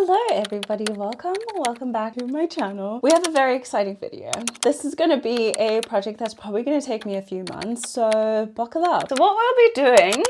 Hello everybody, welcome back to my channel. We have a very exciting video. This is going to be a project that's probably going to take me a few months, so buckle up. So what we'll be doing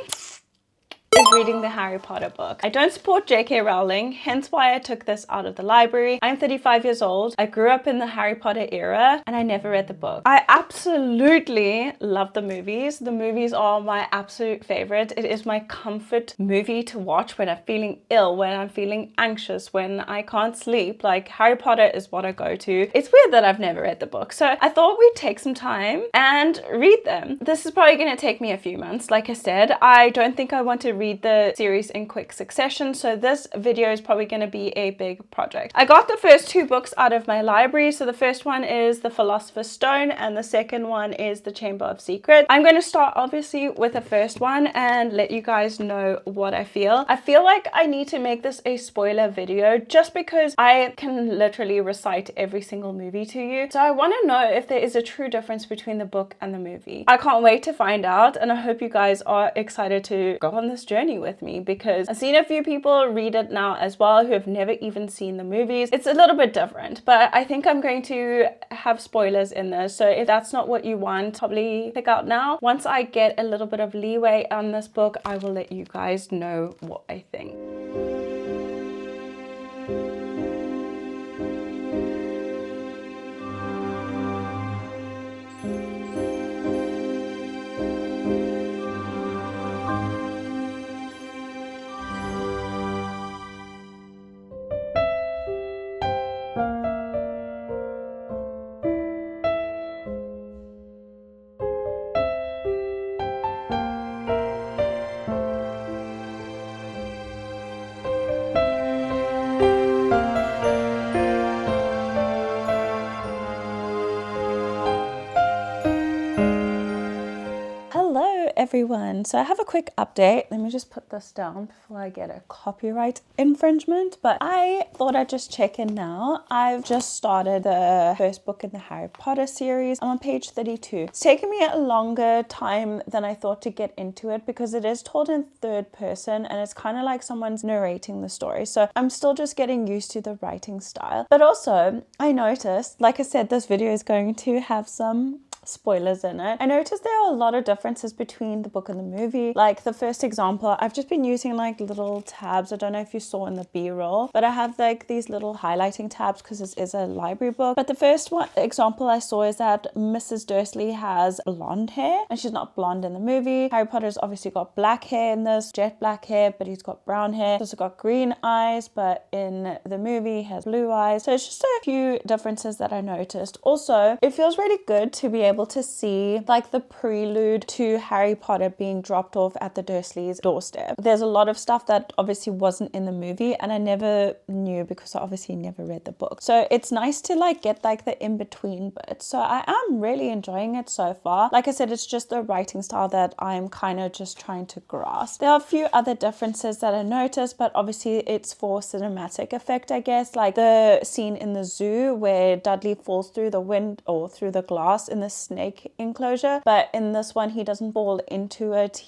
is reading the Harry Potter book. I don't support J.K. Rowling, hence why I took this out of the library. I'm 35 years old. I grew up in the Harry Potter era and I never read the book. I absolutely love the movies. The movies are my absolute favorite. It is my comfort movie to watch when I'm feeling ill, when I'm feeling anxious, when I can't sleep. Like, Harry Potter is what I go to. It's weird that I've never read the book, so I thought we'd take some time and read them. This is probably going to take me a few months. Like I said, I don't think I want to read the series in quick succession, so this video is probably going to be a big project. I got the first two books out of my library. So the first one is The Philosopher's Stone and the second one is The Chamber of Secrets. I'm going to start obviously with the first one and let you guys know what I feel. I feel like I need to make this a spoiler video just because I can literally recite every single movie to you. So I want to know if there is a true difference between the book and the movie. I can't wait to find out, and I hope you guys are excited to go on this journey with me, because I've seen a few people read it now as well who have never even seen the movies. It's a little bit different, but I think I'm going to have spoilers in this, so if that's not what you want, probably pick out now. Once I get a little bit of leeway on this book, I will let you guys know what I think. Everyone, so I have a quick update. Let me just put this down before I get a copyright infringement, but I thought I'd just check in now. I've just started the first book in the Harry Potter series. I'm on page 32. It's taken me a longer time than I thought to get into it because it is told in third person and it's kind of like someone's narrating the story, so I'm still just getting used to the writing style. But also I noticed, like I said, this video is going to have some spoilers in it. I noticed there are a lot of differences between the book and the movie. Like the first example, I've just been using like little tabs. I don't know if you saw in the b-roll, but I have like these little highlighting tabs because this is a library book. But the first one example I saw is that Mrs. Dursley has blonde hair and she's not blonde in the movie. Harry Potter's obviously got black hair in this, jet black hair, but he's got brown hair. He's also got green eyes, but in the movie he has blue eyes. So it's just a few differences that I noticed. Also, it feels really good to be able to see like the prelude to Harry Potter being dropped off at the Dursleys' doorstep. There's a lot of stuff that obviously wasn't in the movie and I never knew because I obviously never read the book. So it's nice to like get like the in-between bits. So I am really enjoying it so far. Like I said, it's just the writing style that I'm kind of just trying to grasp. There are a few other differences that I noticed, but obviously it's for cinematic effect, I guess. Like the scene in the zoo where Dudley falls through the wind or through the glass in the snake enclosure, but in this one he doesn't fall into it.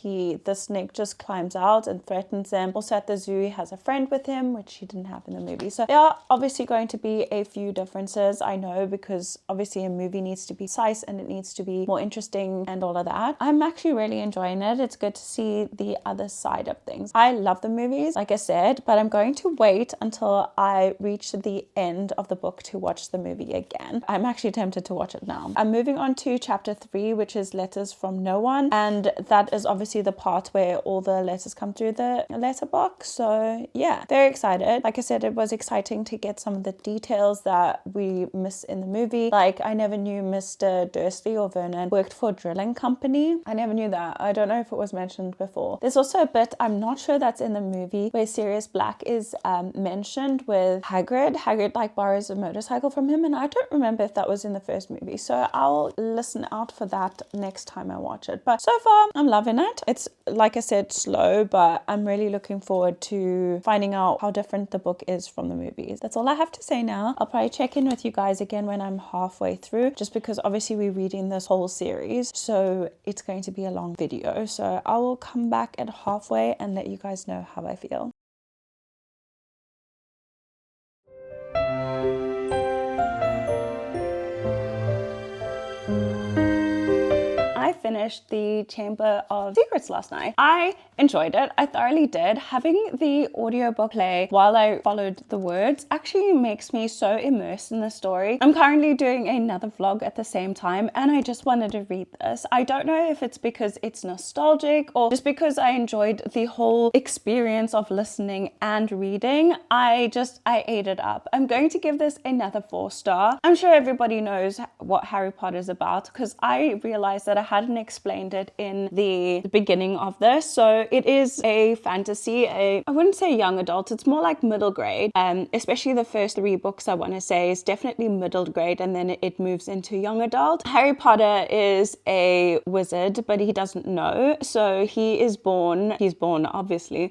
The snake just climbs out and threatens them. Also at the zoo he has a friend with him, which he didn't have in the movie. So there are obviously going to be a few differences, I know, because obviously a movie needs to be concise and it needs to be more interesting and all of that. I'm actually really enjoying it. It's good to see the other side of things. I love the movies, like I said, but I'm going to wait until I reach the end of the book to watch the movie again. I'm actually tempted to watch it now. I'm moving on to chapter 3, which is Letters from No One, and that is obviously the part where all the letters come through the letterbox. So yeah, very excited. Like I said, it was exciting to get some of the details that we miss in the movie. Like I never knew Mr. Dursley or Vernon worked for a drilling company. I never knew that. I don't know if it was mentioned before. There's also a bit, I'm not sure that's in the movie, where Sirius Black is mentioned with Hagrid. Hagrid like borrows a motorcycle from him, and I don't remember if that was in the first movie, so I'll listen out for that next time I watch it. But so far I'm loving it. It's, like I said, slow, but I'm really looking forward to finding out how different the book is from the movies. That's all I have to say now. I'll probably check in with you guys again when I'm halfway through, just because obviously we're reading this whole series, so it's going to be a long video. So I will come back at halfway and let you guys know how I feel. finished the Chamber of Secrets last night. I enjoyed it. I thoroughly did. Having the audiobook play while I followed the words actually makes me so immersed in the story. I'm currently doing another vlog at the same time, and I just wanted to read this. I don't know if it's because it's nostalgic or just because I enjoyed the whole experience of listening and reading. I ate it up. I'm going to give this another 4-star. I'm sure everybody knows what Harry Potter is about because I realized that I hadn't explained it in the beginning of this. So it is a fantasy, I wouldn't say young adult, it's more like middle grade. Especially the first 3 books, I want to say, is definitely middle grade, and then it moves into young adult. Harry Potter is a wizard, but he doesn't know. So he's born obviously.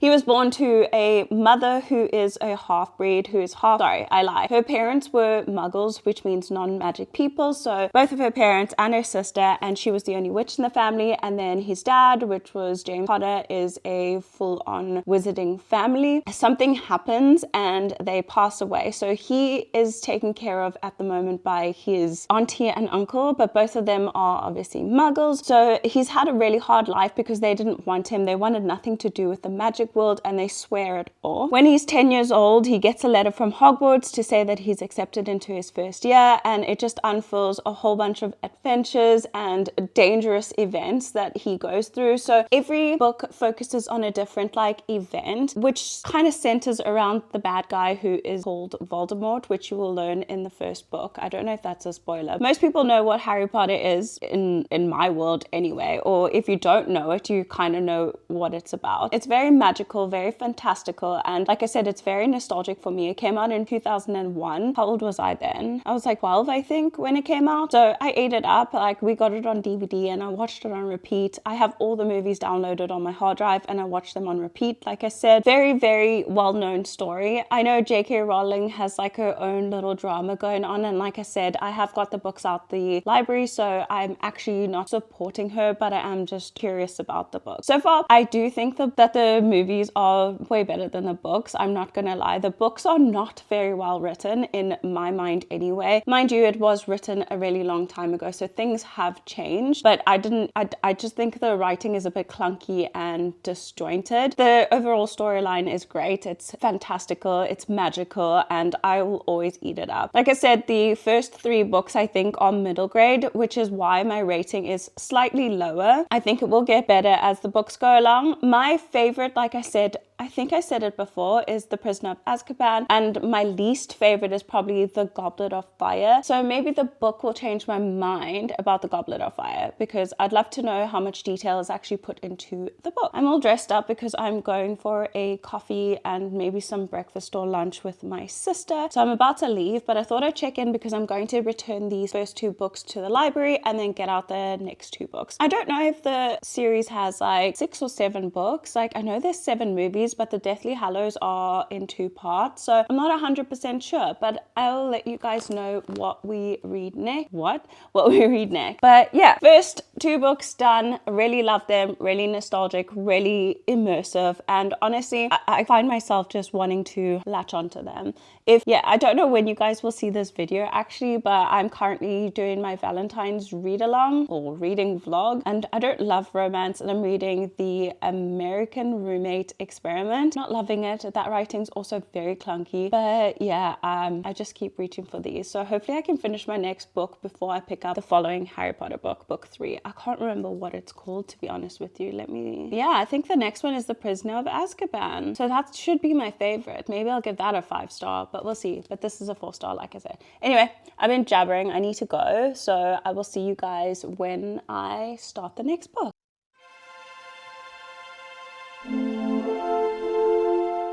He was born to a mother who is a half-breed, who is her parents were muggles, which means non-magic people. So both of her parents and her sister, and she was the only witch in the family. And then his dad, which was James Potter, is a full-on wizarding family. Something happens and they pass away. So he is taken care of at the moment by his auntie and uncle, but both of them are obviously muggles. So he's had a really hard life because they didn't want him. They wanted nothing to do with the magic world, and they swear it off. When he's 10 years old, he gets a letter from Hogwarts to say that he's accepted into his first year, and it just unfurls a whole bunch of adventures and dangerous events that he goes through. So every book focuses on a different event, which kind of centers around the bad guy who is called Voldemort, which you will learn in the first book. I don't know if that's a spoiler. Most people know what Harry Potter is in my world anyway, or if you don't know it, you kind of know what it's about. It's very magical, very fantastical, and like I said, it's very nostalgic for me. It came out in 2001. How old was I then? I was like 12, I think, when it came out. So I ate it up. We got it on DVD and I watched it on repeat. I have all the movies downloaded on my hard drive and I watched them on repeat. Like I said, very, very well-known story. I know J.K. Rowling has her own little drama going on, and like I said, I have got the books out the library, so I'm actually not supporting her, but I am just curious about the book. So far, I do think that the movies are way better than the books. I'm not gonna lie. The books are not very well written in my mind anyway. Mind you, it was written a really long time ago, so things have changed, but I just think the writing is a bit clunky and disjointed. The overall storyline is great. It's fantastical, it's magical, and I will always eat it up. Like I said, the first 3 books I think are middle grade, which is why my rating is slightly lower. I think it will get better as the books go along. My favorite, like I said, I think I said it before, is The Prisoner of Azkaban, and my least favorite is probably The Goblet of Fire. So maybe the book will change my mind about The Goblet of Fire, because I'd love to know how much detail is actually put into the book. I'm all dressed up because I'm going for a coffee and maybe some breakfast or lunch with my sister. So I'm about to leave, but I thought I'd check in because I'm going to return these first 2 books to the library and then get out the next 2 books. I don't know if the series has 6 or 7 books. I know there's 7 movies, but the Deathly Hallows are in 2 parts, so I'm not 100% sure, but I'll let you guys know what we read next. What we read next. But yeah, first 2 books done. Really love them, really nostalgic, really immersive, and honestly, I find myself just wanting to latch onto them. I don't know when you guys will see this video actually, but I'm currently doing my Valentine's read along or reading vlog, and I don't love romance, and I'm reading The American Roommate Experiment. Not loving it. That writing's also very clunky, but yeah, I just keep reaching for these. So hopefully I can finish my next book before I pick up the following Harry Potter book, book 3. I can't remember what it's called, to be honest with you. I think the next one is The Prisoner of Azkaban. So that should be my favorite. Maybe I'll give that a 5-star, but we'll see. But this is a 4-star, like I said. Anyway, I've been jabbering. I need to go. So I will see you guys when I start the next book.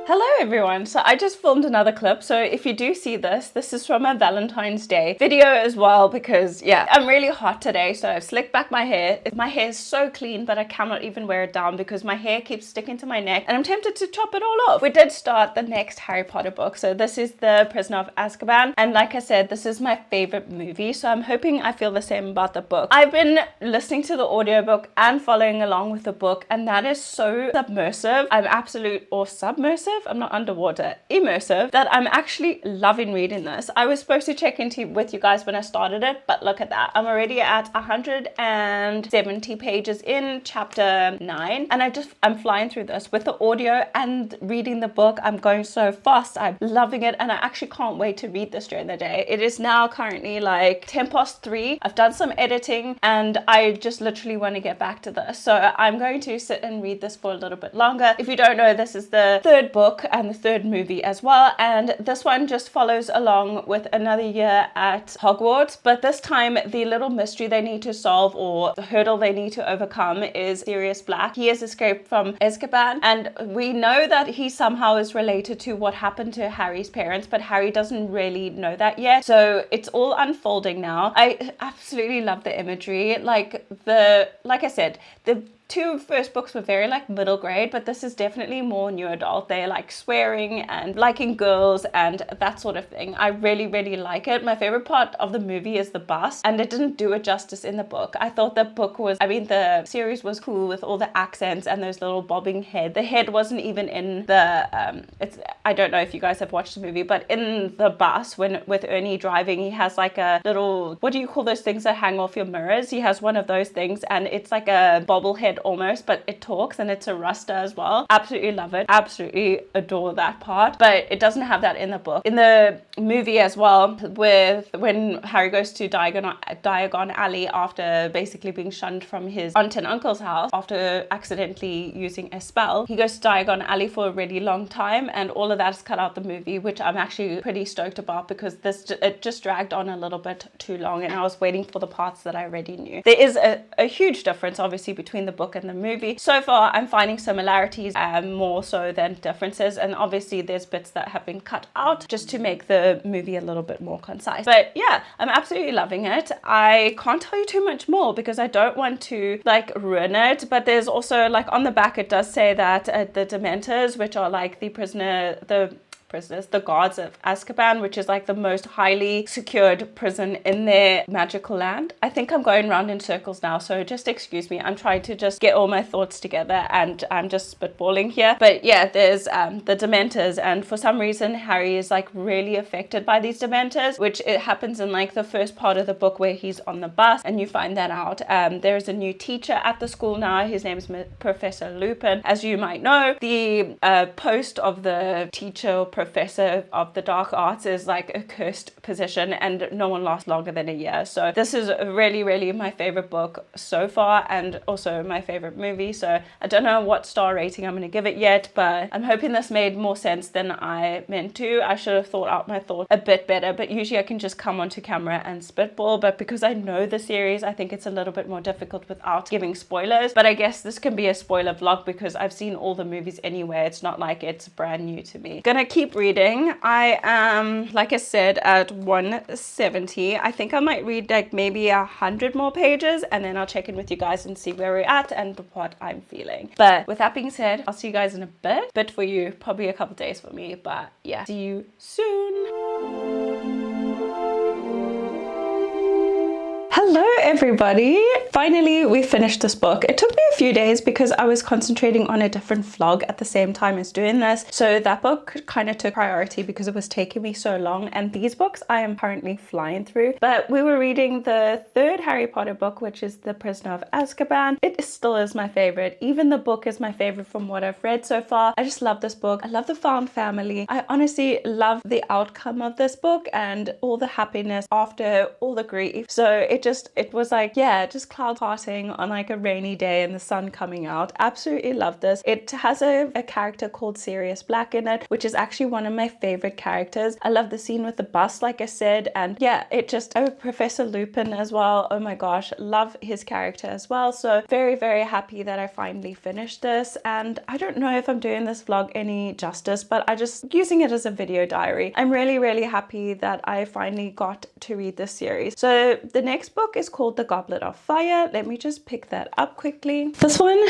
Hello everyone, so I just filmed another clip, so if you do see this is from a Valentine's Day video as well, because yeah, I'm really hot today, so I've slicked back my hair. My hair is so clean, but I cannot even wear it down because my hair keeps sticking to my neck and I'm tempted to chop it all off. We did start the next Harry Potter book, so this is The Prisoner of Azkaban, and like I said, this is my favorite movie, so I'm hoping I feel the same about the book. I've been listening to the audiobook and following along with the book, and that is so submersive. I'm absolute, or submersive? I'm not underwater, immersive, that I'm actually loving reading this. I was supposed to check into with you guys when I started it, but look at that. I'm already at 170 pages in chapter 9, and I'm flying through this with the audio and reading the book. I'm going so fast. I'm loving it, and I actually can't wait to read this during the day. It is now currently like 3:10. I've done some editing, and I just literally want to get back to this. So I'm going to sit and read this for a little bit longer. If you don't know, this is the third book and the third movie as well, and this one just follows along with another year at Hogwarts, but this time the little mystery they need to solve, or the hurdle they need to overcome, is Sirius Black. He has escaped from Azkaban, and we know that he somehow is related to what happened to Harry's parents, but Harry doesn't really know that yet, so it's all unfolding now. I absolutely love the imagery. Like I said, the two first books were very like middle grade, but this is definitely more new adult. They're like swearing and liking girls and that sort of thing. I really, really like it. My favorite part of the movie is the bus, and it didn't do it justice in the book. I thought the series was cool with all the accents and those little bobbing head. The head wasn't even in the, I don't know if you guys have watched the movie, but in the bus with Ernie driving, he has like a little, what do you call those things that hang off your mirrors? He has one of those things, and it's like a bobblehead almost, but it talks, and it's a Rasta as well. Absolutely love it. Absolutely adore that part, but it doesn't have that in the book. In the movie as well, when Harry goes to Diagon Alley after basically being shunned from his aunt and uncle's house after accidentally using a spell, he goes to Diagon Alley for a really long time, and all of that is cut out the movie, which I'm actually pretty stoked about, because it just dragged on a little bit too long, and I was waiting for the parts that I already knew. There is a huge difference obviously between the book and the movie. So far I'm finding similarities more so than differences, and obviously there's bits that have been cut out just to make the movie a little bit more concise. But yeah, I'm absolutely loving it. I can't tell you too much more because I don't want to like ruin it, but there's also like on the back it does say that the Dementors, which are like the guards of Azkaban, which is like the most highly secured prison in their magical land. I think I'm going round in circles now, so just excuse me. I'm trying to just get all my thoughts together, and I'm just spitballing here. But yeah, there's the Dementors, and for some reason Harry is like really affected by these Dementors, which it happens in like the first part of the book where he's on the bus, and you find that out. There's a new teacher at the school now. His name is Professor Lupin. As you might know, the post of the teacher professor of the dark arts is like a cursed position, and no one lasts longer than a year. So this is really, really my favorite book so far, and also my favorite movie. So I don't know what star rating I'm going to give it yet, but I'm hoping this made more sense than I meant to. I should have thought out my thoughts a bit better, but usually I can just come onto camera and spitball, but because I know the series, I think it's a little bit more difficult without giving spoilers. But I guess this can be a spoiler vlog because I've seen all the movies anyway. It's not like it's brand new to me. Gonna keep reading. I am, like I said, at 170. I think I might read like maybe 100 more pages, and then I'll check in with you guys and see where we're at and what I'm feeling. But with that being said, I'll see you guys in a bit for you, probably a couple days for me, but yeah, see you soon. Hello everybody! Finally we finished this book. It took me a few days because I was concentrating on a different vlog at the same time as doing this, so that book kind of took priority because it was taking me so long, and these books I am currently flying through. But we were reading the third Harry Potter book, which is The Prisoner of Azkaban. It still is my favorite. Even the book is my favorite from what I've read so far. I just love this book. I love the found family. I honestly love the outcome of this book and all the happiness after all the grief. So it was like, yeah, just cloud parting on like a rainy day and the sun coming out. Absolutely love this. It has a character called Sirius Black in it, which is actually one of my favorite characters. I love the scene with the bus, like I said, and yeah, Professor Lupin as well. Oh my gosh, love his character as well. So very, very happy that I finally finished this, and I don't know if I'm doing this vlog any justice, but I just using it as a video diary. I'm really, really happy that I finally got to read this series. So the next book is called The Goblet of Fire. Let me just pick that up quickly. This one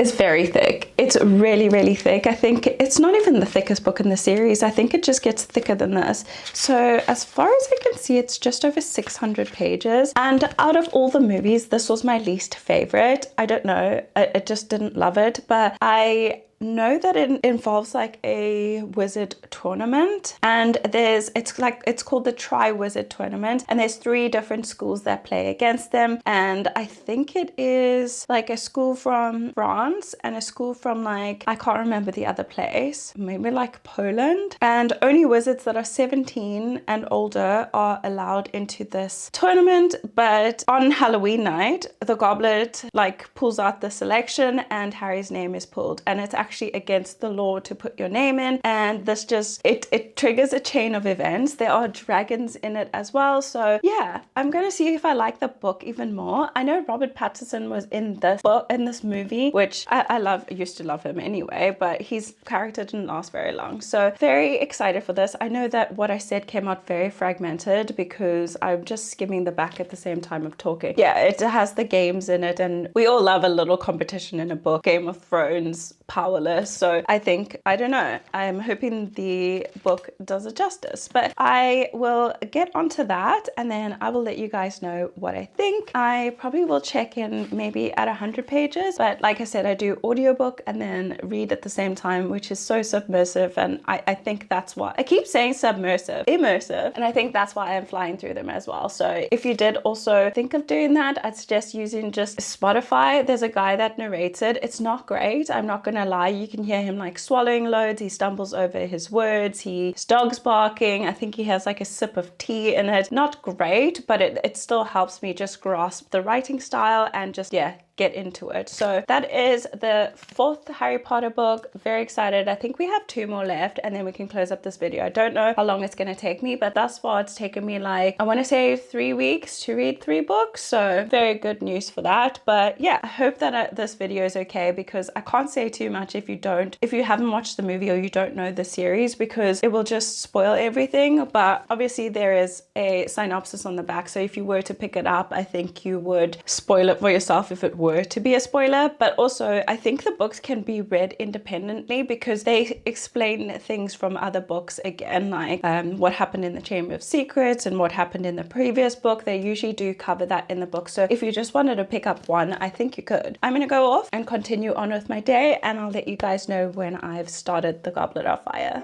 is very thick. It's really, really thick. I think it's not even the thickest book in the series. I think it just gets thicker than this. So as far as I can see, it's just over 600 pages. And out of all the movies, this was my least favorite. I don't know. I just didn't love it, but I know that it involves like a wizard tournament, and it's called the Tri-Wizard Tournament, and there's 3 different schools that play against them, and I think it is like a school from France and a school from like, I can't remember the other place, maybe like Poland, and only wizards that are 17 and older are allowed into this tournament. But on Halloween night, the goblet like pulls out the selection and Harry's name is pulled, and it's actually against the law to put your name in, and this just it triggers a chain of events. There are dragons in it as well, so yeah, I'm gonna see if I like the book even more. I know Robert Pattinson was in this movie, which I used to love him anyway, but his character didn't last very long, so very excited for this. I know that what I said came out very fragmented because I'm just skimming the back at the same time of talking. Yeah, it has the games in it, and we all love a little competition in a book. Game of Thrones, Powerless, so I don't know, I'm hoping the book does it justice, but I will get onto that and then I will let you guys know what I think. I probably will check in maybe at 100 pages, but like I said, I do audiobook and then read at the same time, which is so submersive, and I think that's why I keep saying immersive, and I think that's why I'm flying through them as well. So if you did also think of doing that, I'd suggest using just Spotify. There's a guy that narrates it. It's not great, I'm not gonna lie. You can hear him like swallowing loads, he stumbles over his words, his dog's barking, I think he has like a sip of tea in it. Not great, but it still helps me just grasp the writing style and just, yeah, get into it. So that is the 4th Harry Potter book. Very excited. I think we have 2 more left and then we can close up this video. I don't know how long it's going to take me, but thus far it's taken me like, I want to say 3 weeks to read 3 books, so very good news for that. But yeah, I hope that this video is okay, because I can't say too much if you haven't watched the movie or you don't know the series, because it will just spoil everything. But obviously there is a synopsis on the back, so if you were to pick it up, I think you would spoil it for yourself if it were to be a spoiler. But also I think the books can be read independently because they explain things from other books again, like what happened in the Chamber of Secrets and what happened in the previous book. They usually do cover that in the book, so if you just wanted to pick up one, I think you could. I'm gonna go off and continue on with my day, and I'll let you guys know when I've started the Goblet of Fire.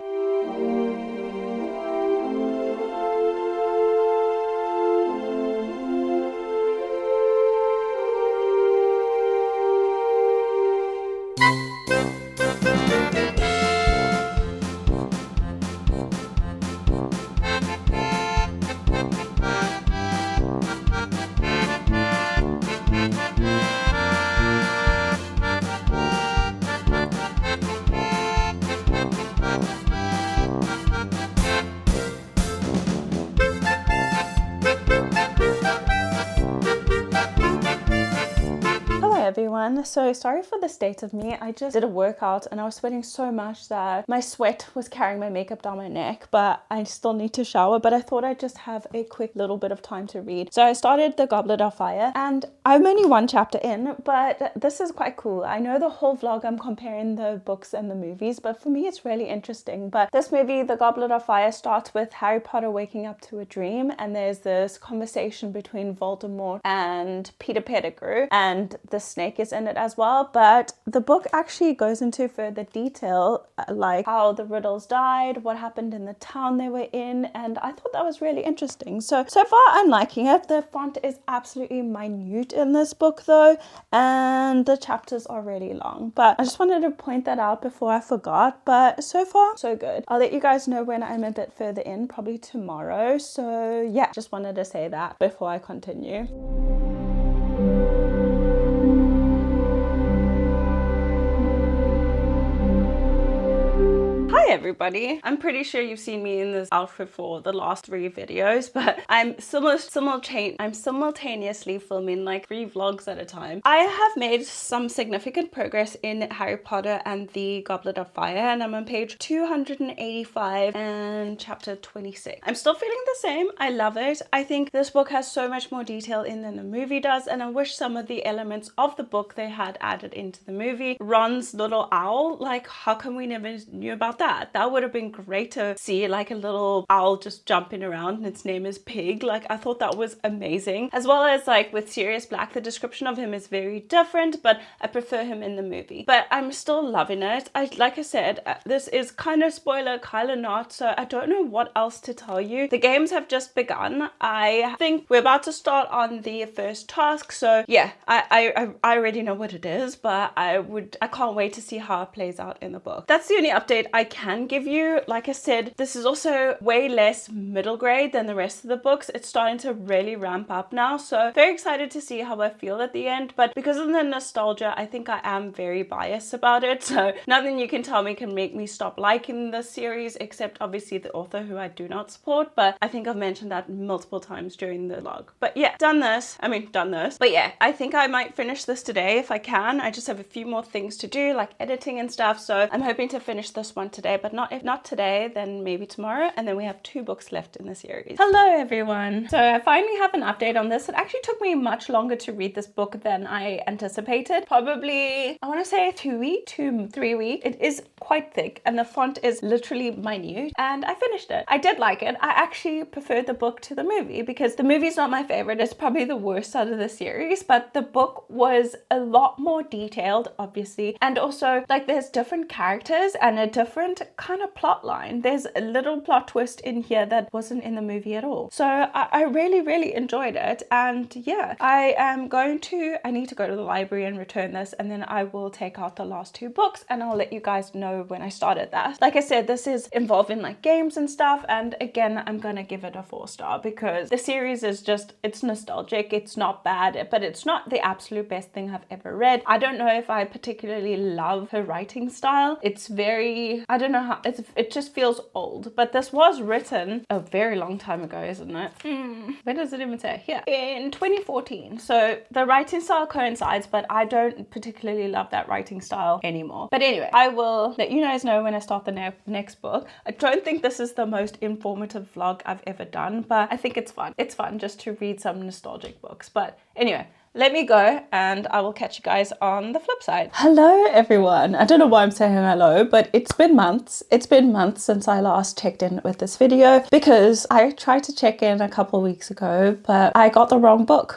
Everyone, so sorry for the state of me. I just did a workout and I was sweating so much that my sweat was carrying my makeup down my neck, but I still need to shower. But I thought I'd just have a quick little bit of time to read. So I started the Goblet of Fire and I'm only 1 chapter in, but this is quite cool. I know the whole vlog I'm comparing the books and the movies, but for me it's really interesting. But this movie, the Goblet of Fire, starts with Harry Potter waking up to a dream, and there's this conversation between Voldemort and Peter Pettigrew, and the snake is in it as well. But the book actually goes into further detail, like how the Riddles died, what happened in the town they were in, and I thought that was really interesting. So far I'm liking it. The font is absolutely minute in this book though, and the chapters are really long, but I just wanted to point that out before I forgot. But so far so good. I'll let you guys know when I'm a bit further in, probably tomorrow. So yeah, just wanted to say that before I continue. Hi everybody, I'm pretty sure you've seen me in this outfit for the last 3 videos, but I'm simultaneously filming like 3 vlogs at a time. I have made some significant progress in Harry Potter and the Goblet of Fire, and I'm on page 285 and chapter 26. I'm still feeling the same. I love it. I think this book has so much more detail in than the movie does, and I wish some of the elements of the book they had added into the movie. Ron's little owl, like how come we never knew about that? that. That would have been great to see, like a little owl just jumping around and its name is Pig. Like, I thought that was amazing. As well as like with Sirius Black, the description of him is very different, but I prefer him in the movie. But I'm still loving it. Like I said, this is kind of spoiler, kind of not, so I don't know what else to tell you. The games have just begun. I think we're about to start on the first task, so yeah, I already know what it is, but I can't wait to see how it plays out in the book. That's the only update I can give you. Like I said, this is also way less middle grade than the rest of the books. It's starting to really ramp up now, so very excited to see how I feel at the end. But because of the nostalgia, I think I am very biased about it, so nothing you can tell me can make me stop liking the series, except obviously the author, who I do not support, but I think I've mentioned that multiple times during the log. But yeah, done this. But yeah, I think I might finish this today if I can. I just have a few more things to do, like editing and stuff, so I'm hoping to finish this one today, but if not today, then maybe tomorrow, and then we have 2 books left in the series. Hello everyone. So I finally have an update on this. It actually took me much longer to read this book than I anticipated. Probably, I want to say 2 to 3 weeks. It is quite thick and the font is literally minute, and I finished it. I did like it. I actually preferred the book to the movie because the movie's not my favorite. It's probably the worst out of the series, but the book was a lot more detailed, obviously, and also like there's different characters and a different kind of plot line. There's a little plot twist in here that wasn't in the movie at all. So I really enjoyed it, and yeah, I need to go to the library and return this, and then I will take out the last 2 books and I'll let you guys know when I started that. Like I said, this is involving like games and stuff, and again, I'm gonna give it a 4-star because the series is just, it's nostalgic, it's not bad, but it's not the absolute best thing I've ever read. I don't know if I particularly love her writing style. It's very, I don't know how, it just feels old, but this was written a very long time ago, isn't it? Where does it even say? Here, in 2014. So the writing style coincides, but I don't particularly love that writing style anymore. But anyway, I will let you guys know when I start the next book. I don't think this is the most informative vlog I've ever done, but I think it's fun. It's fun just to read some nostalgic books. But anyway, let me go and I will catch you guys on the flip side. Hello everyone. I don't know why I'm saying hello, but it's been months. It's been months since I last checked in with this video because I tried to check in a couple weeks ago, but I got the wrong book.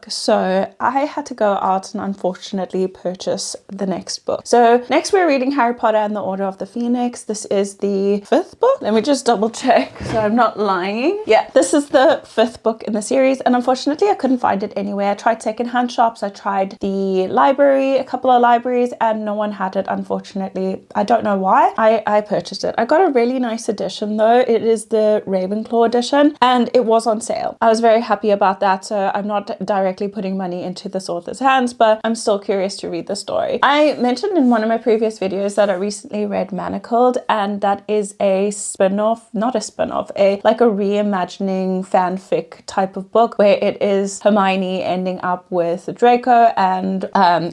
So I had to go out and unfortunately purchase the next book. So next we're reading Harry Potter and the Order of the Phoenix. This is the 5th book. Let me just double check so I'm not lying. Yeah, this is the 5th book in the series, and unfortunately I couldn't find it anywhere. I tried secondhand shops, I tried the library, a couple of libraries, and no one had it, unfortunately. I don't know why. I purchased it. I got a really nice edition though. It is the Ravenclaw edition and it was on sale. I was very happy about that, so I'm not directly putting money into this author's hands, but I'm still curious to read the story. I mentioned in one of my previous videos that I recently read Manacled, and that is a spin-off, not a spin-off, like a reimagining fanfic type of book where it is Hermione ending up with Draco and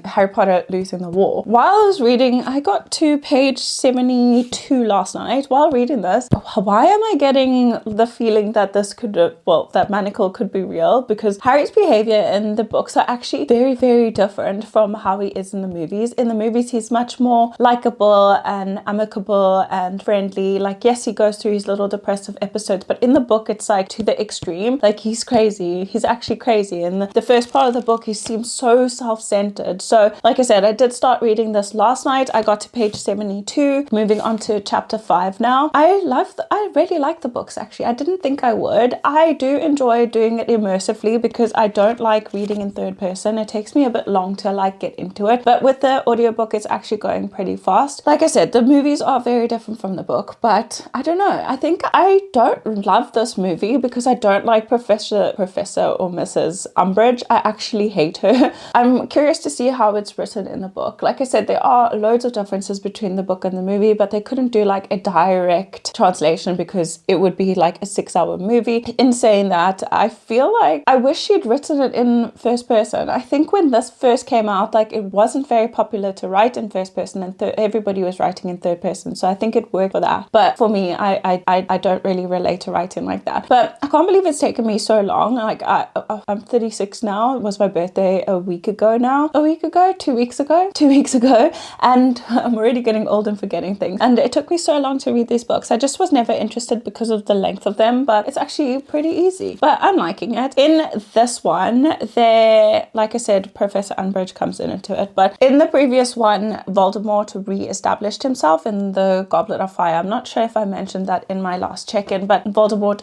Harry Potter losing the war. While I was reading, I got to page 72 last night. While reading this, why am I getting the feeling that this could, that Manacle could be real? Because Harry's behavior in the books are actually very different from how he is in the movies. In the movies, he's much more likable and amicable and friendly. Like, yes, he goes through his little depressive episodes, but in the book, it's like to the extreme. Like, he's crazy. He's actually crazy. In the first part of the book, he seems so self-centered. So, like I said, I did start reading this last night. I got to page 72, moving on to chapter 5 now. I really like the books, actually. I didn't think I would. I do enjoy doing it immersively because I don't like reading in third person. It takes me a bit long to like get into it, but with the audiobook, it's actually going pretty fast. Like I said, the movies are very different from the book, but I don't know. I think I don't love this movie because I don't like Professor or Mrs. Umbridge. I actually hate her. I'm curious to see how it's written in the book. Like I said, there are loads of differences between the book and the movie, but they couldn't do like a direct translation because it would be like a 6-hour movie. In saying that, I feel like I wish she'd written it in first person. I think when this first came out, like it wasn't very popular to write in first person, and everybody was writing in third person. So I think it worked for that. But for me, I don't really relate to writing like that. But I can't believe it's taken me so long. Like I'm 36 now. now. It was my birthday a week ago now. A week ago? 2 weeks ago? 2 weeks ago. And I'm already getting old and forgetting things. And it took me so long to read these books. I just was never interested because of the length of them, but it's actually pretty easy. But I'm liking it. In this one, like I said, Professor Umbridge comes into it. But in the previous one, Voldemort re-established himself in the Goblet of Fire. I'm not sure if I mentioned that in my last check-in, but Voldemort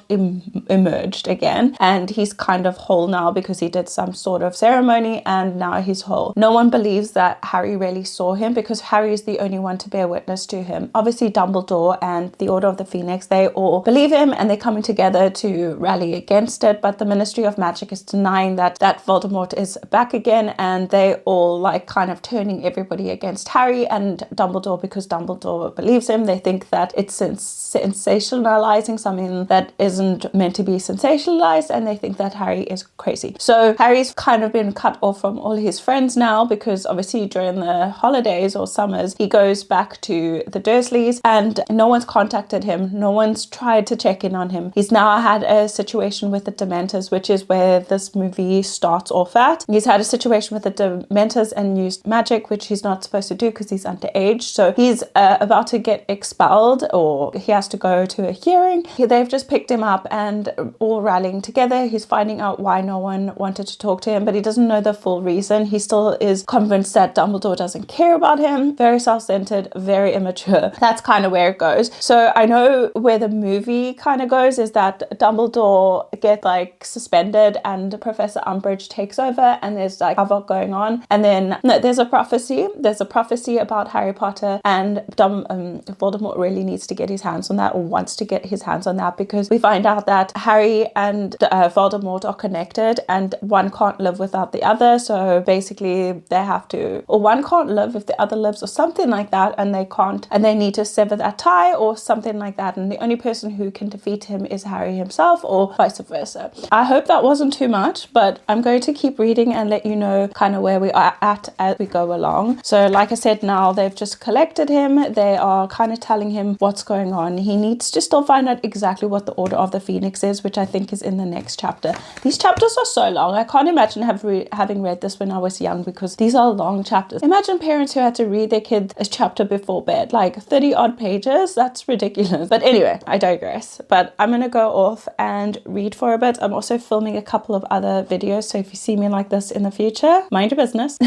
emerged again. And he's kind of whole now because he did some sort of ceremony and now he's whole. No one believes that Harry really saw him because Harry is the only one to bear witness to him. Obviously, Dumbledore and the Order of the Phoenix, they all believe him and they're coming together to rally against it. But the Ministry of Magic is denying that Voldemort is back again, and they all like kind of turning everybody against Harry and Dumbledore because Dumbledore believes him. They think that it's sensationalizing something that isn't meant to be sensationalized, and they think that Harry is crazy. So Harry's kind of been cut off from all his friends now because obviously during the holidays or summers he goes back to the Dursleys and no one's contacted him. No one's tried to check in on him. He's now had a situation with the Dementors, which is where this movie starts off at. He's had a situation with the Dementors and used magic, which he's not supposed to do because he's underage. So he's about to get expelled, or he has to go to a hearing. They've just picked him up and all rallying together. He's finding out why no one wanted to talk to him, but he doesn't know the full reason. He still is convinced that Dumbledore doesn't care about him. Very self-centered, very immature. That's kind of where it goes. So I know where the movie kind of goes is that Dumbledore gets like suspended and Professor Umbridge takes over, and there's like havoc going on. And then there's a prophecy. There's a prophecy about Harry Potter, and Voldemort really needs to get his hands on that, or wants to get his hands on that, because we find out that Harry and Voldemort are connected and one can't live without the other. So basically they have to, or one can't live if the other lives or something like that, and they can't, and they need to sever that tie or something like that, and the only person who can defeat him is Harry himself, or vice versa. I hope that wasn't too much, but I'm going to keep reading and let you know kind of where we are at as we go along. So like I said, now they've just collected him. They are kind of telling him what's going on. He needs to still find out exactly what the Order of the Phoenix is, which I think is in the next chapter. These chapters are so long. I can't imagine having read this when I was young, because these are long chapters. Imagine parents who had to read their kids a chapter before bed, like 30 odd pages. That's ridiculous. But anyway, I digress. But I'm gonna go off and read for a bit. I'm also filming a couple of other videos, so if you see me like this in the future, mind your business.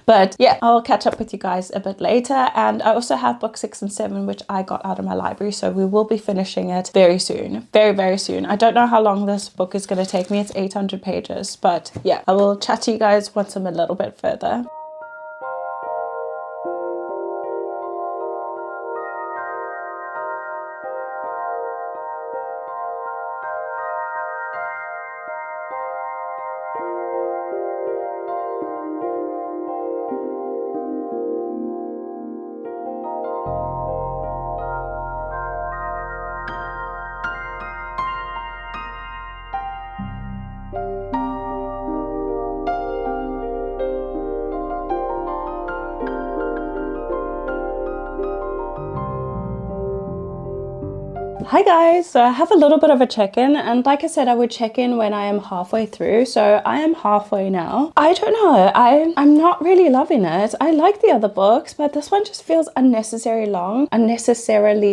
But yeah, I'll catch up with you guys a bit later. And I also have book 6 and 7, which I got out of my library, so we will be finishing it very soon. Very, very soon. I don't know how long this book is going to take me. It's 800 pages, but yeah, I will chat to you guys once I'm a little bit further. Hi guys, so I have a little bit of a check-in, and like I said, I would check in when I am halfway through, so I am halfway now. I don't know, I'm not really loving it. I like the other books, but this one just feels unnecessarily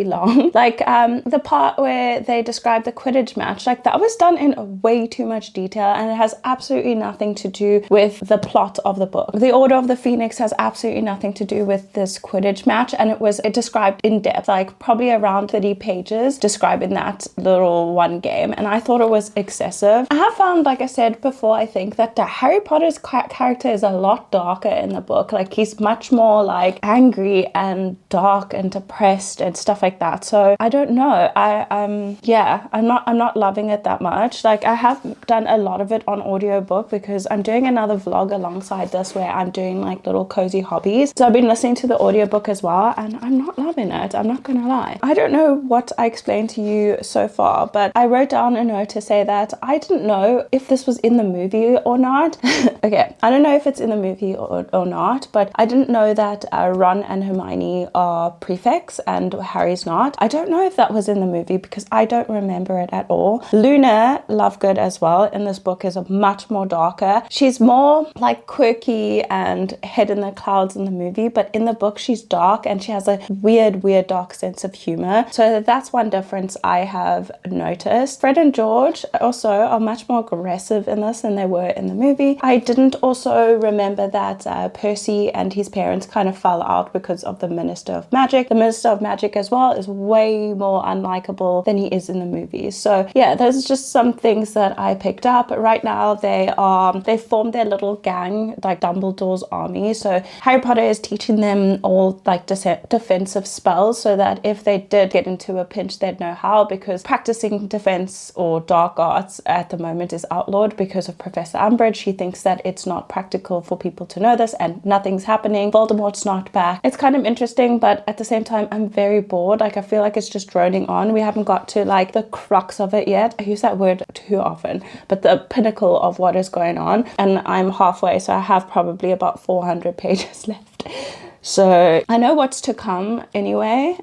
long. Like the part where they describe the Quidditch match, like that was done in way too much detail, and it has absolutely nothing to do with the plot of the book. The Order of the Phoenix has absolutely nothing to do with this Quidditch match, and it described in depth, like probably around 30 pages describing that little one game, and I thought it was excessive. I have found, like I said before, I think that the Harry Potter's character is a lot darker in the book. Like he's much more like angry and dark and depressed and stuff like that. So I don't know. I'm not loving it that much. Like I have done a lot of it on audiobook because I'm doing another vlog alongside this where I'm doing like little cozy hobbies. So I've been listening to the audiobook as well, and I'm not loving it. I'm not gonna lie. I don't know what I explained explained to you so far, but I wrote down a note to say that I didn't know if this was in the movie or not. Okay, I don't know if it's in the movie or not, but I didn't know that Ron and Hermione are prefects and Harry's not. I don't know if that was in the movie because I don't remember it at all. Luna Lovegood as well in this book is a much more darker. She's more like quirky and head in the clouds in the movie, but in the book she's dark and she has a weird dark sense of humor. So that's one difference I have noticed. Fred and George also are much more aggressive in this than they were in the movie. I didn't also remember that Percy and his parents kind of fell out because of the Minister of Magic. The Minister of Magic as well is way more unlikable than he is in the movies. So yeah, those are just some things that I picked up. Right now they formed their little gang, like Dumbledore's army. So Harry Potter is teaching them all like defensive spells so that if they did get into a pinch, they'd know how, because practicing defense or dark arts at the moment is outlawed because of Professor Umbridge. She thinks that it's not practical for people to know this and nothing's happening. Voldemort's not back. It's kind of interesting, but at the same time, I'm very bored. Like, I feel like it's just droning on. We haven't got to like the crux of it yet. I use that word too often, but the pinnacle of what is going on. And I'm halfway, so I have probably about 400 pages left. So I know what's to come anyway.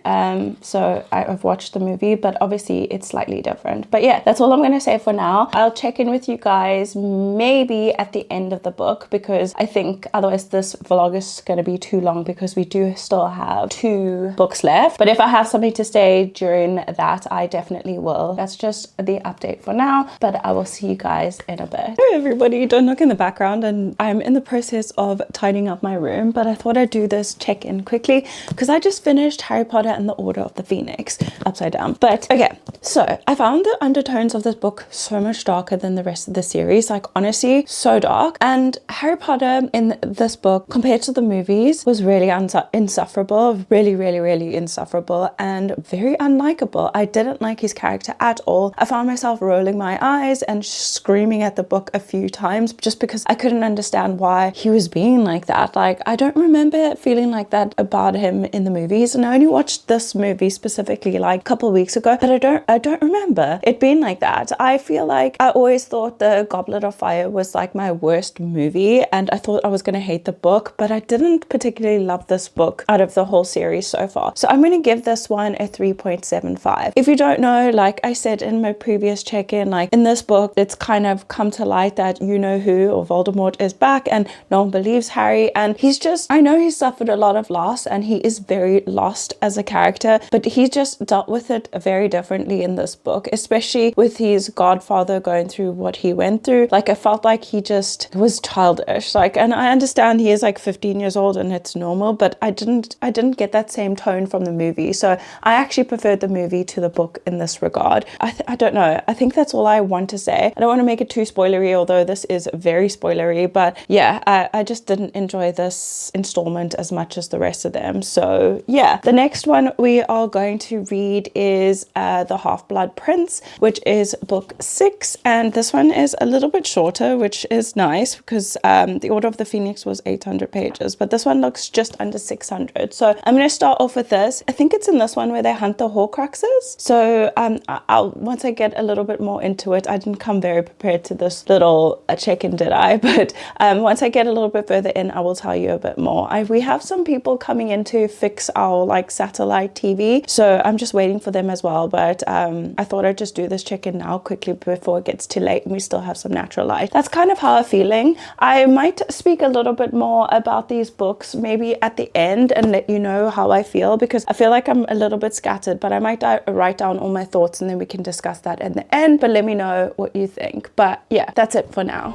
So I've watched the movie, but obviously it's slightly different. But yeah, that's all I'm going to say for now. I'll check in with you guys maybe at the end of the book, because I think otherwise this vlog is going to be too long, because we do still have 2 books left. But if I have something to say during that, I definitely will. That's just the update for now, but I will see you guys in a bit. Hey everybody, don't look in the background, and I'm in the process of tidying up my room, but I thought I'd do this check in quickly because I just finished Harry Potter and the Order of the Phoenix upside down. But okay, so I found the undertones of this book so much darker than the rest of the series, like honestly so dark. And Harry Potter in this book compared to the movies was really insufferable, really insufferable and very unlikable. I didn't like his character at all. I found myself rolling my eyes and screaming at the book a few times just because I couldn't understand why he was being like that. Like, I don't remember feeling like that about him in the movies, and I only watched this movie specifically like a couple of weeks ago, but I don't remember it being like that. I feel like I always thought the Goblet of Fire was like my worst movie, and I thought I was going to hate the book, but I didn't particularly love this book out of the whole series so far. So I'm going to give this one a 3.75. If you don't know, like I said in my previous check-in, like in this book it's kind of come to light that you-know-who or Voldemort is back and no one believes Harry, and he's just, I know he's suffered a lot of loss and he is very lost as a character, but he just dealt with it very differently in this book, especially with his godfather going through what he went through. Like, I felt like he just was childish, like, and I understand he is like 15 years old and it's normal, but I didn't get that same tone from the movie. So I actually preferred the movie to the book in this regard. I don't know, I think that's all I want to say. I don't want to make it too spoilery, although this is very spoilery, but yeah, I just didn't enjoy this installment as much as the rest of them. So yeah, the next one we are going to read is The Half-Blood Prince, which is book 6, and this one is a little bit shorter, which is nice because the Order of the Phoenix was 800 pages, but this one looks just under 600. So I'm going to start off with this. I think it's in this one where they hunt the Horcruxes. So I'll once I get a little bit more into it, I didn't come very prepared to this little check-in, did I? But once I get a little bit further in, I will tell you a bit more. We have some people coming in to fix our like satellite TV, so I'm just waiting for them as well, but I thought I'd just do this check-in now quickly before it gets too late and we still have some natural light. That's kind of how I'm feeling. I might speak a little bit more about these books maybe at the end and let you know how I feel, because I feel like I'm a little bit scattered, but I might write down all my thoughts and then we can discuss that in the end. But let me know what you think. But yeah, that's it for now.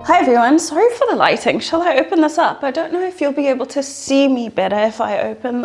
Hi everyone, sorry for the lighting. Shall I open this up? I don't know if you'll be able to see me better if I open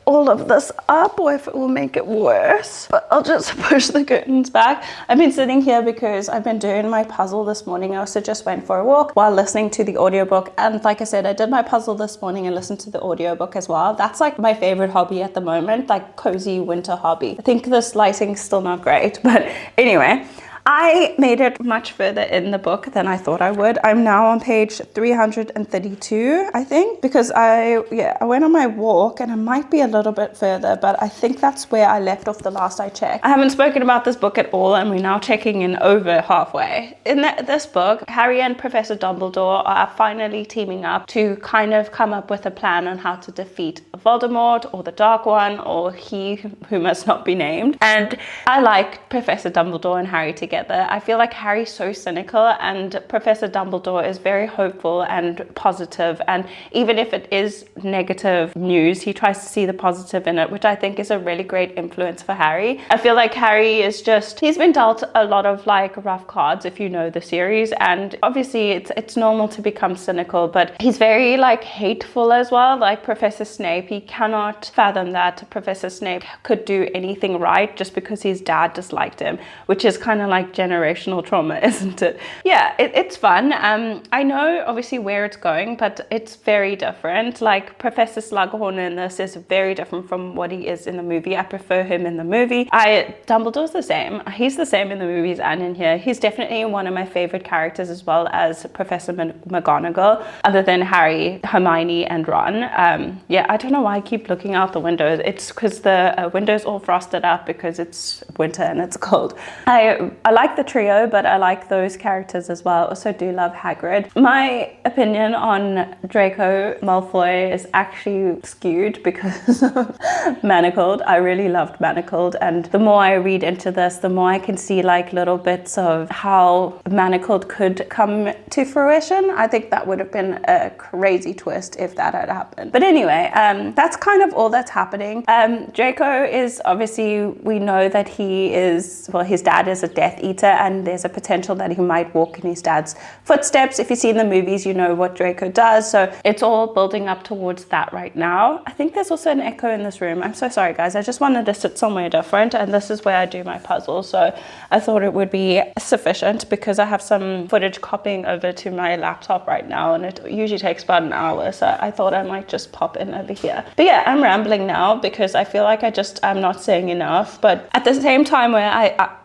all of this up or if it will make it worse, but I'll just push the curtains back. I've been sitting here because I've been doing my puzzle this morning. I also just went for a walk while listening to the audiobook, and like I said, I did my puzzle this morning and listened to the audiobook as well. That's like my favorite hobby at the moment, like cozy winter hobby. I think this lighting's still not great, but anyway, I made it much further in the book than I thought I would. I'm now on page 332, I think, because I went on my walk and I might be a little bit further, but I think that's where I left off the last I checked. I haven't spoken about this book at all, and we're now checking in over halfway. In this book, Harry and Professor Dumbledore are finally teaming up to kind of come up with a plan on how to defeat Voldemort, or the Dark One, or he who must not be named. And I like Professor Dumbledore and Harry together. I feel like Harry's so cynical and Professor Dumbledore is very hopeful and positive, and even if it is negative news, he tries to see the positive in it, which I think is a really great influence for Harry. I feel like Harry is he's been dealt a lot of like rough cards if you know the series, and obviously it's normal to become cynical, but he's very like hateful as well. Like Professor Snape, he cannot fathom that Professor Snape could do anything right just because his dad disliked him, which is kind of like generational trauma, isn't it? Yeah, it's fun. I know obviously where it's going, but it's very different. Like Professor Slughorn in this is very different from what he is in the movie. I prefer him in the movie. Dumbledore's the same. He's the same in the movies and in here. He's definitely one of my favorite characters, as well as Professor McGonagall, other than Harry, Hermione, and Ron. Yeah, I don't know why I keep looking out the window. It's because the window's all frosted up because it's winter and it's cold. I like the trio, but I like those characters as well. I also do love Hagrid. My opinion on Draco Malfoy is actually skewed because of Manacled. I really loved Manacled, and the more I read into this, the more I can see like little bits of how Manacled could come to fruition. I think that would have been a crazy twist if that had happened. But anyway, that's kind of all that's happening. Draco is obviously, we know that his dad is a Death Eater, and there's a potential that he might walk in his dad's footsteps. If you see in the movies, you know what Draco does, so it's all building up towards that right now. I think there's also an echo in this room. I'm so sorry guys, I just wanted to sit somewhere different, and this is where I do my puzzles, so I thought it would be sufficient because I have some footage copying over to my laptop right now, and it usually takes about an hour, so I thought I might just pop in over here. But yeah, I'm rambling now because I feel like I'm not saying enough, but at the same time where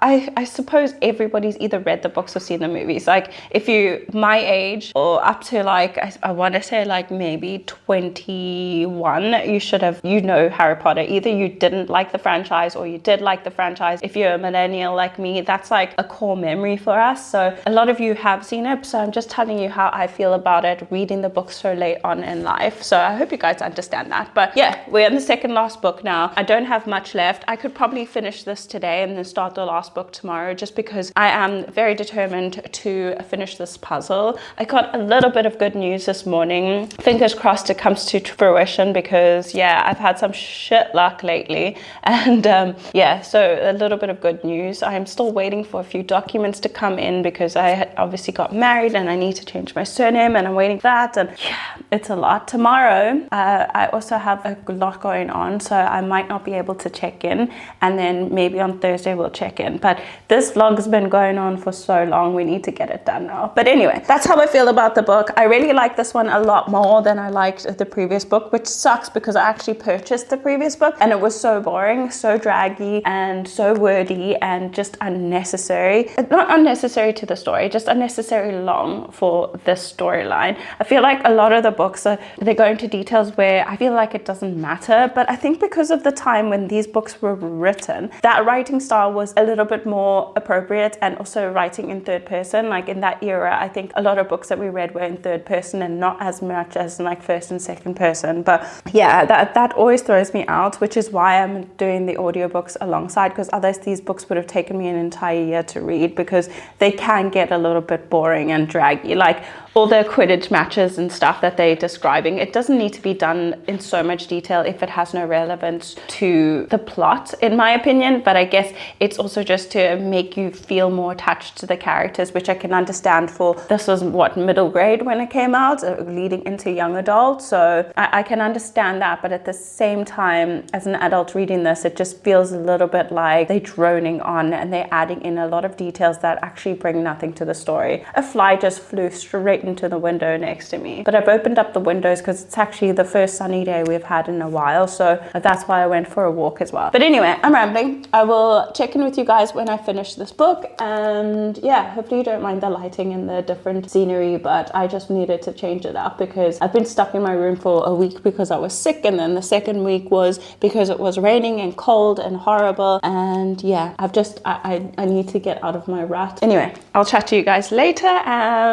I suppose everybody's either read the books or seen the movies. Like if you my age or up to like I want to say like maybe 21, you should have Harry Potter. Either you didn't like the franchise or you did like the franchise. If you're a millennial like me, that's like a core memory for us, so a lot of you have seen it, so I'm just telling you how I feel about it reading the book so late on in life. So I hope you guys understand that. But yeah, we're in the second last book now. I don't have much left. I could probably finish this today and then start the last book tomorrow, just because I am very determined to finish this puzzle. I got a little bit of good news this morning. Fingers crossed it comes to fruition, because yeah, I've had some shit luck lately, and yeah, so a little bit of good news. I'm still waiting for a few documents to come in because I had obviously got married and I need to change my surname, and I'm waiting for that, and yeah, it's a lot. Tomorrow I also have a lot going on, so I might not be able to check in, and then maybe on Thursday we'll check in. But this vlog's been going on for so long, we need to get it done now. But anyway, that's how I feel about the book. I really like this one a lot more than I liked the previous book, which sucks because I actually purchased the previous book and it was so boring, so draggy, and so wordy, and just unnecessary. Not unnecessary to the story, just unnecessarily long for this storyline. I feel like a lot of the books they go into details where I feel like it doesn't matter, but I think because of the time when these books were written, that writing style was a little bit more appropriate, and also writing in third person. Like in that era, I think a lot of books that we read were in third person and not as much as in like first and second person. But yeah, that always throws me out, which is why I'm doing the audiobooks alongside, because otherwise these books would have taken me an entire year to read, because they can get a little bit boring and draggy. Like all the Quidditch matches and stuff that they're describing, it doesn't need to be done in so much detail if it has no relevance to the plot, in my opinion. But I guess it's also just to make you feel more attached to the characters, which I can understand. For this was what, middle grade when it came out, leading into young adult, so I can understand that. But at the same time, as an adult reading this, it just feels a little bit like they're droning on and they're adding in a lot of details that actually bring nothing to the story. A fly just flew straight into the window next to me, but I've opened up the windows because it's actually the first sunny day we've had in a while, so that's why I went for a walk as well. But anyway, I'm rambling. I will check in with you guys when I finish this book, and yeah, hopefully you don't mind the lighting and the different scenery, but I just needed to change it up because I've been stuck in my room for a week because I was sick, and then the second week was because it was raining and cold and horrible, and yeah, I need to get out of my rut. Anyway, I'll chat to you guys later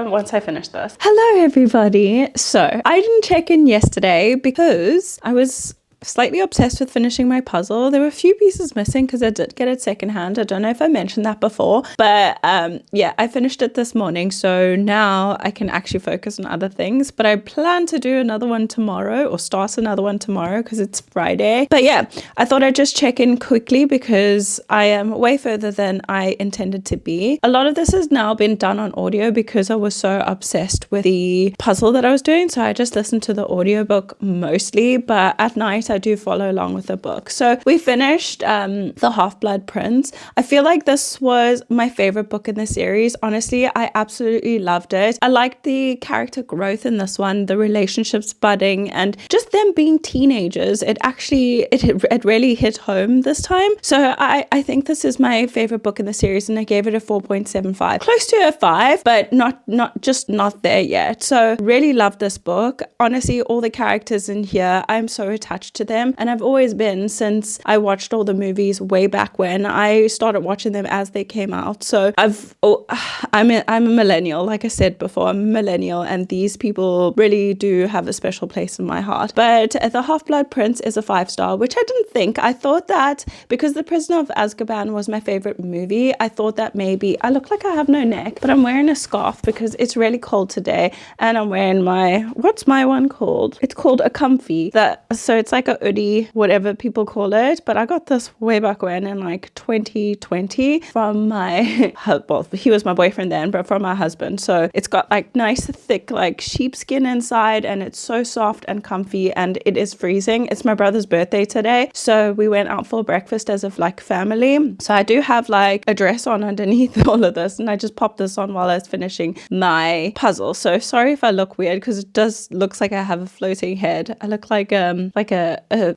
once I finish this. Hello everybody. So I didn't check in yesterday because I was slightly obsessed with finishing my puzzle. There were a few pieces missing because I did get it secondhand. I don't know if I mentioned that before, but yeah, I finished it this morning, so now I can actually focus on other things. But I plan to do another one tomorrow, or start another one tomorrow because it's Friday. But yeah, I thought I'd just check in quickly because I am way further than I intended to be. A lot of this has now been done on audio because I was so obsessed with the puzzle that I was doing, so I just listened to the audiobook mostly, but at night I do follow along with the book. So we finished The Half-Blood Prince. I feel like this was my favorite book in the series. Honestly, I absolutely loved it. I liked the character growth in this one, the relationships budding, and just them being teenagers. It really hit home this time. So I think this is my favorite book in the series, and I gave it a 4.75. Close to a 5, but not there yet. So really loved this book. Honestly, all the characters in here, I'm so attached to them, and I've always been since I watched all the movies way back when. I started watching them as they came out, so I'm a millennial. Like I said before, I'm a millennial, and these people really do have a special place in my heart. But The Half-Blood Prince is a 5-star, which I didn't think. I thought that because The Prisoner of Azkaban was my favorite movie, I thought that maybe I look like I have no neck, but I'm wearing a scarf because it's really cold today, and I'm wearing what's my one called? It's called a comfy. So it's like a hoodie, whatever people call it, but I got this way back when in like 2020 from my well, he was my boyfriend then, but from my husband. So it's got like nice thick like sheepskin inside, and it's so soft and comfy, and it is freezing. It's my brother's birthday today, so we went out for breakfast as of like family. So I do have like a dress on underneath all of this, and I just popped this on while I was finishing my puzzle. So sorry if I look weird because it looks like I have a floating head. I look like a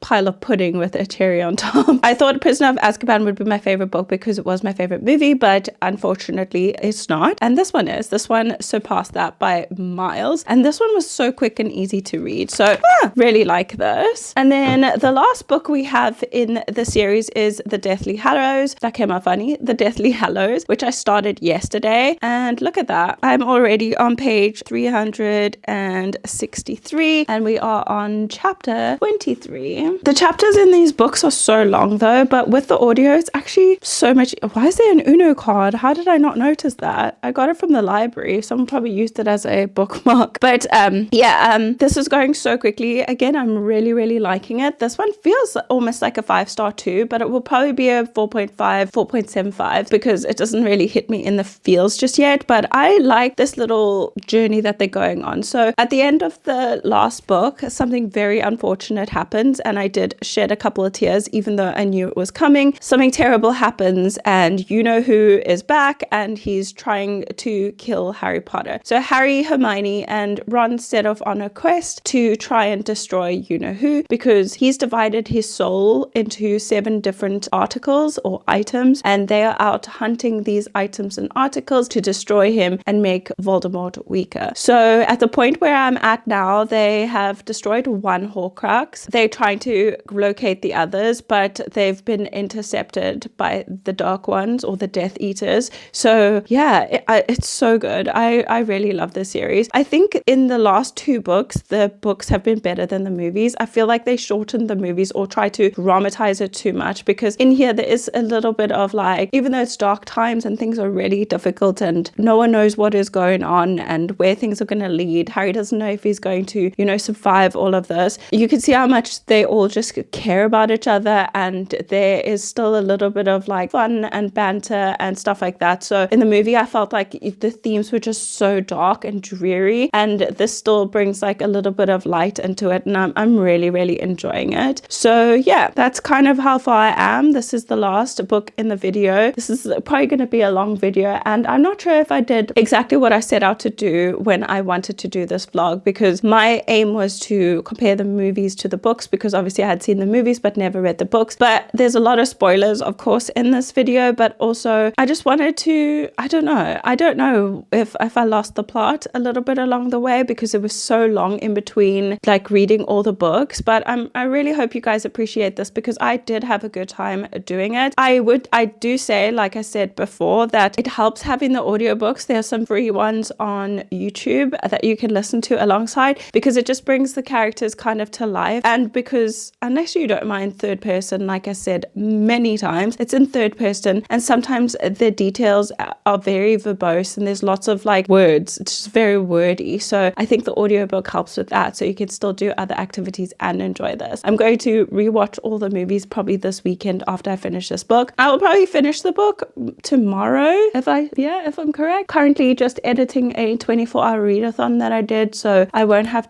pile of pudding with a cherry on top. I thought Prisoner of Azkaban would be my favorite book because it was my favorite movie, but unfortunately it's not. And this one is. This one surpassed that by miles. And this one was so quick and easy to read. So really like this. And then the last book we have in the series is The Deathly Hallows. That came out funny. The Deathly Hallows, which I started yesterday. And look at that. I'm already on page 363, and we are on chapter 23. The chapters in these books are so long though, but with the audio it's actually so much. Why is there an Uno card? How did I not notice that? I got it from the library. Someone probably used it as a bookmark. But this is going so quickly. Again, I'm really liking it. This one feels almost like a 5-star too, but it will probably be a 4.5, 4.75 because it doesn't really hit me in the feels just yet. But I like this little journey that they're going on. So at the end of the last book, something very unfortunate happens, and I did shed a couple of tears even though I knew it was coming. Something terrible happens, and you know who is back, and he's trying to kill Harry Potter. So Harry, Hermione, and Ron set off on a quest to try and destroy you know who, because he's divided his soul into 7 different articles or items, and they are out hunting these items and articles to destroy him and make Voldemort weaker. So at the point where I'm at now, they have destroyed 1 Horcrux. They they're trying to locate the others, but they've been intercepted by the Dark Ones or the Death Eaters. So yeah, it's so good. I really love this series. I think in the last 2 books, the books have been better than the movies. I feel like they shortened the movies or tried to dramatize it too much, because in here there is a little bit of like, even though it's dark times and things are really difficult and no one knows what is going on and where things are going to lead, Harry doesn't know if he's going to, you know, survive all of this. You can see how much they all just care about each other, and there is still a little bit of like fun and banter and stuff like that. So in the movie, I felt like the themes were just so dark and dreary, and this still brings like a little bit of light into it, and I'm really, really enjoying it. So yeah, that's kind of how far I am. This is the last book in the video. This is probably going to be a long video, and I'm not sure if I did exactly what I set out to do when I wanted to do this vlog, because my aim was to compare the movies to the books, because obviously I had seen the movies but never read the books. But there's a lot of spoilers, of course, in this video, but also I just wanted to, I don't know if I lost the plot a little bit along the way, because it was so long in between like reading all the books. But I really hope you guys appreciate this, because I did have a good time doing it. I do say, like I said before, that it helps having the audiobooks. There are some free ones on YouTube that you can listen to alongside, because it just brings the characters kind of to life. And because unless you don't mind third person, like I said many times, it's in third person, and sometimes the details are very verbose and there's lots of like words. It's just very wordy. So I think the audiobook helps with that, so you can still do other activities and enjoy this. I'm going to rewatch all the movies probably this weekend after I finish this book. I will probably finish the book tomorrow if I'm correct. Currently just editing a 24-hour readathon that I did, so I won't have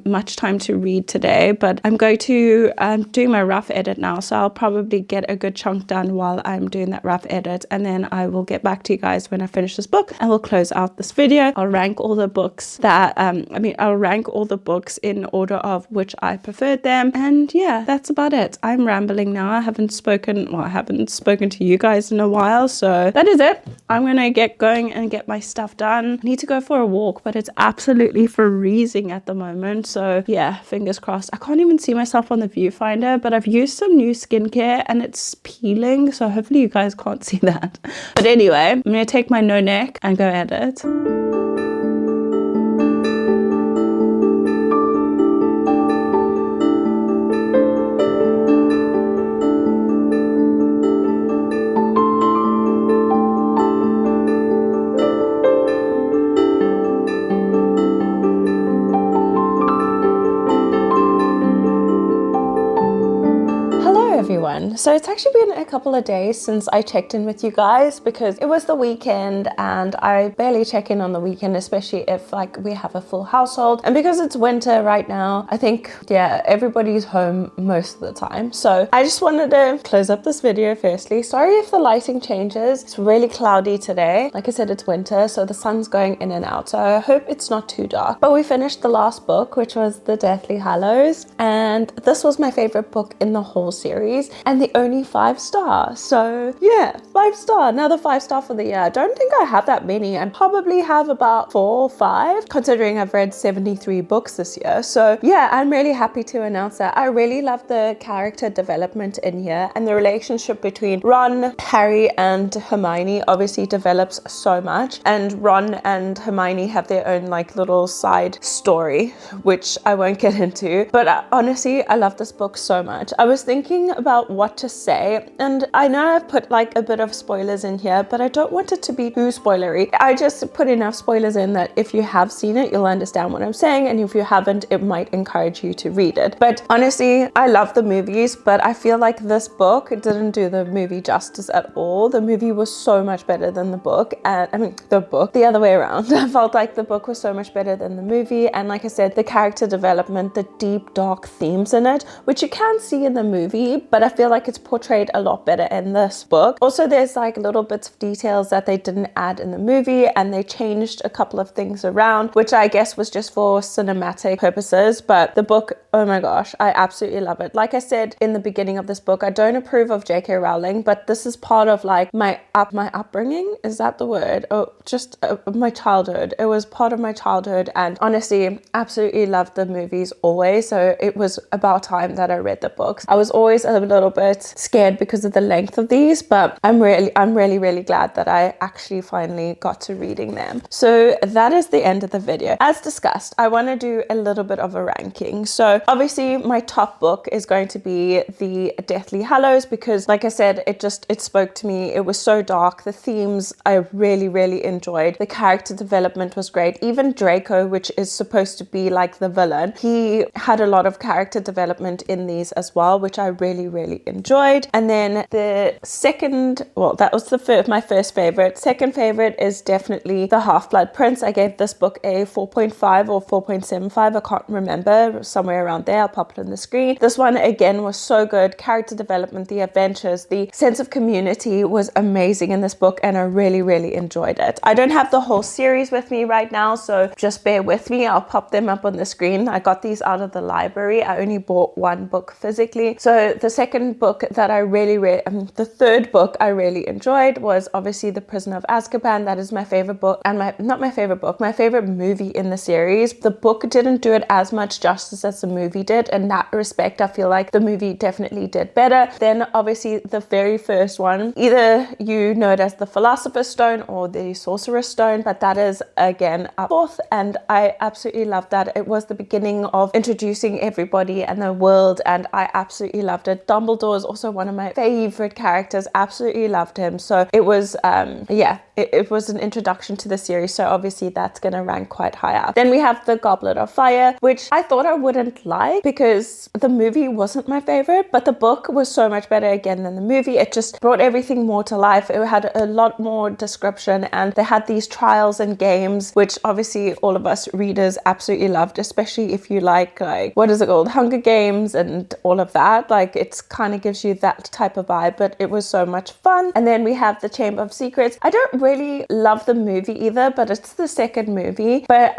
much time to read today, but I'm going to do my rough edit now, so I'll probably get a good chunk done while I'm doing that rough edit, and then I will get back to you guys when I finish this book, and we'll close out this video. I'll rank all the books that I'll rank all the books in order of which I preferred them, and yeah, that's about it. I'm rambling now. I haven't spoken to you guys in a while, so that is it. I'm gonna get going and get my stuff done. I need to go for a walk, but it's absolutely freezing at the moment, so yeah, fingers crossed. I can't even see myself on the viewfinder, but I've used some new skincare and it's peeling, so hopefully you guys can't see that. But anyway, I'm gonna take my no neck and go edit. So it's actually been a couple of days since I checked in with you guys, because it was the weekend and I barely check in on the weekend, especially if like we have a full household, and because it's winter right now, I think everybody's home most of the time. So I just wanted to close up this video firstly. Sorry if the lighting changes. It's really cloudy today. Like I said, it's winter, so the sun's going in and out, so I hope it's not too dark. But we finished the last book, which was The Deathly Hallows, and this was my favorite book in the whole series, and the only 5-star. So yeah, 5-star, another 5-star for the year. I don't think I have that many. I probably have about 4 or 5, considering I've read 73 books this year. So yeah, I'm really happy to announce that. I really love the character development in here, and the relationship between Ron, Harry and Hermione obviously develops so much, and Ron and Hermione have their own like little side story, which I won't get into, but honestly, I love this book so much. I was thinking about what to say, and I know I've put like a bit of spoilers in here, but I don't want it to be too spoilery. I just put enough spoilers in that if you have seen it, you'll understand what I'm saying, and if you haven't, it might encourage you to read it. But honestly, I love the movies, but I feel like this book didn't do the movie justice at all. The movie was so much better than the book, and the other way around. I felt like the book was so much better than the movie, and like I said, the character development, the deep dark themes in it, which you can see in the movie, but I feel like like it's portrayed a lot better in this book. Also, there's like little bits of details that they didn't add in the movie, and they changed a couple of things around, which I guess was just for cinematic purposes. But the book, oh my gosh, I absolutely love it. Like I said in the beginning of this book, I don't approve of J.K. Rowling, but this is part of like my upbringing. Is that the word? Oh, just my childhood. It was part of my childhood, and honestly, absolutely loved the movies always. So it was about time that I read the books. I was always a little bit scared because of the length of these, but I'm really glad that I actually finally got to reading them. So that is the end of the video. As discussed, I want to do a little bit of a ranking. So obviously my top book is going to be The Deathly Hallows, because like I said, it spoke to me. It was so dark. The themes I really enjoyed. The character development was great. Even Draco, which is supposed to be like the villain, he had a lot of character development in these as well, which I really enjoyed. And then the second, well, that was my first favorite. Second favorite is definitely The Half-Blood Prince. I gave this book a 4.5 or 4.75. I can't remember, somewhere around there. I'll pop it on the screen. This one again was so good. Character development, the adventures, the sense of community was amazing in this book, and I really enjoyed it. I don't have the whole series with me right now, so just bear with me. I'll pop them up on the screen. I got these out of the library. I only bought one book physically. So the second book that I the third book I really enjoyed was obviously The Prisoner of Azkaban. That is my favorite book, and my favorite movie in the series. The book didn't do it as much justice as the movie did. In that respect, I feel like the movie definitely did better. Then obviously the very first one, either you know it as the Philosopher's Stone or the Sorcerer's Stone, but that is again up fourth, and I absolutely loved that. It was the beginning of introducing everybody and the world, and I absolutely loved it. Dumbledore is also one of my favorite characters. Absolutely loved him. So it was it was an introduction to the series, so obviously that's gonna rank quite high up. Then we have The Goblet of Fire, which I thought I wouldn't like because the movie wasn't my favorite, but the book was so much better again than the movie. It just brought everything more to life. It had a lot more description, and they had these trials and games, which obviously all of us readers absolutely loved, especially if you like what is it called, Hunger Games and all of that. Like, it's kind of gives you that type of vibe, but it was so much fun. And then we have The Chamber of Secrets. I don't really love the movie either, but it's the second movie. But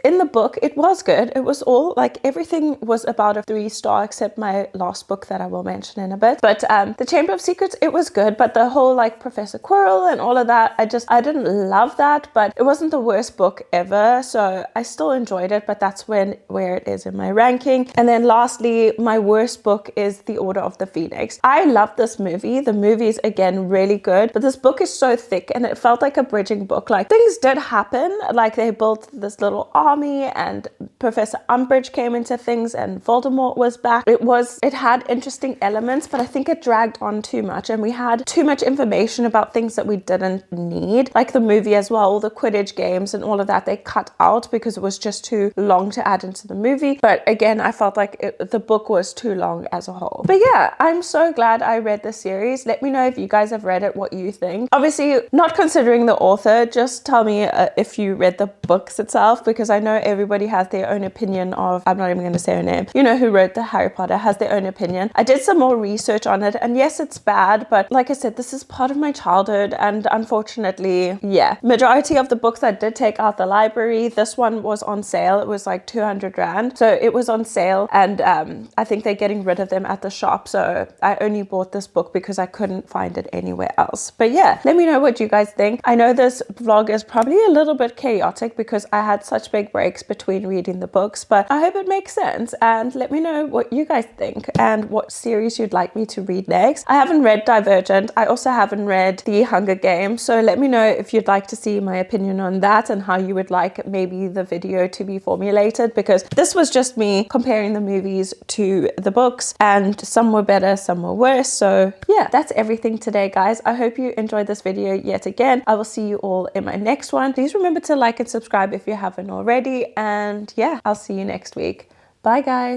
in the book, it was good. It was all like, everything was about a 3-star except my last book that I will mention in a bit. But The Chamber of Secrets, it was good, but the whole like Professor Quirrell and all of that, I didn't love that, but it wasn't the worst book ever, so I still enjoyed it, but that's where it is in my ranking. And then lastly, my worst book is The Order of the Phoenix. I love this movie. The movie is again really good, but this book is so thick, and it felt like a bridging book. Like, things did happen, like they built this little army, and Professor Umbridge came into things, and Voldemort was back. It had interesting elements, but I think it dragged on too much, and we had too much information about things that we didn't need. Like the movie as well, all the Quidditch games and all of that, they cut out because it was just too long to add into the movie. But again, I felt like the book was too long as a whole. But yeah, I'm so glad I read this series. Let me know if you guys have read it, what you think. Obviously, not considering the author, just tell me if you read the books itself, because I know everybody has their own opinion of, I'm not even going to say her name, you know, who wrote the Harry Potter, has their own opinion. I did some more research on it, and yes, it's bad, but like I said, this is part of my childhood, and unfortunately, yeah, majority of the books I did take out the library. This one was on sale. It was like 200 rand, so it was on sale, and I think they're getting rid of them at the shop, so I only bought this book because I couldn't find it anywhere else. But yeah, let me know what you guys think. I know this vlog is probably a little bit chaotic because I had such big breaks between reading the books, but I hope it makes sense, and let me know what you guys think and what series you'd like me to read next. I haven't read Divergent. I also haven't read The Hunger Games, so let me know if you'd like to see my opinion on that and how you would like maybe the video to be formulated, because this was just me comparing the movies to the books, and some were better, some were worse. So yeah, that's everything today, guys. I hope you enjoyed this video yet again. I will see you all in my next one. Please remember to like and subscribe if you haven't already, and yeah, I'll see you next week. Bye, guys.